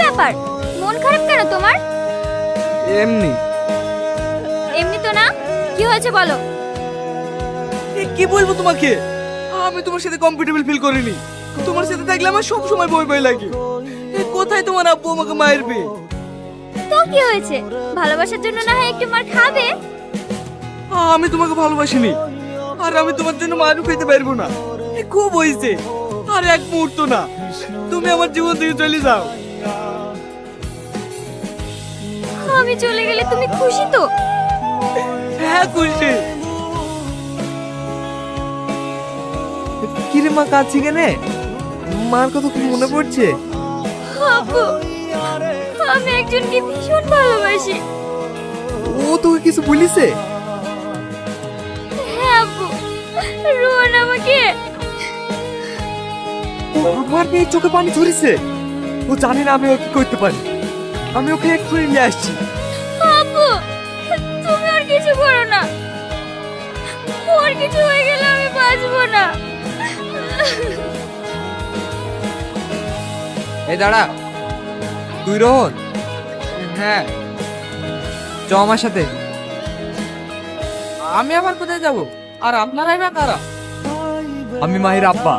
ব্যাপার, মন খারাপ কেন তোমার? এমনি। এমনি তো না, কি হয়েছে বলো। কি বলবো তোমাকে, আমি তোমার সাথে কমফোর্টেবল ফিল করিনি। তোমার সাথে থাকলে আমার সব সময় ভয় ভয় লাগে। কোথায় তোমার আব্বু আমাকে মারবে? তো কি হয়েছে, ভালোবাসার জন্য না হয় একটু মার খাবে। আমি তোমাকে ভালোবাসিনি, আর আমি তোমার জন্য মারও খেতে পারবো না। খুব হয়েছে, আর এক মুহূর্ত না। তুমি আমার জীবন থেকে চলে যাও। আমি চলে গেলে তুমি খুশি তো? হ্যাঁ খুশি। কিরে মা, কাঁদছি কেনে? মার কথা খুব মনে পড়ছে। আব্বু, আমি একজনকে ভীষণ ভালোবাসি। ও তোকে কিছু বলিছে? হ্যাঁ আব্বু, রোহন আমাকে। আমার মেয়ে চোখে পানি ঝরিছে। ও জানে না আমি ওকে কি করতে পারি। আমি ওকে এক্ষুনি নিয়ে আসছি। আব্বু, তুমি আর কিছু করো না, ওর কিছু হয়ে গেলে আমি বাঁচবো না। এই দাঁড়া, তুই রোহন? হ্যাঁ, চ আমার সাথে। আমি আবার কোথায় যাব? আর আপনারাই বা কারা? আমি মাহির আব্বা।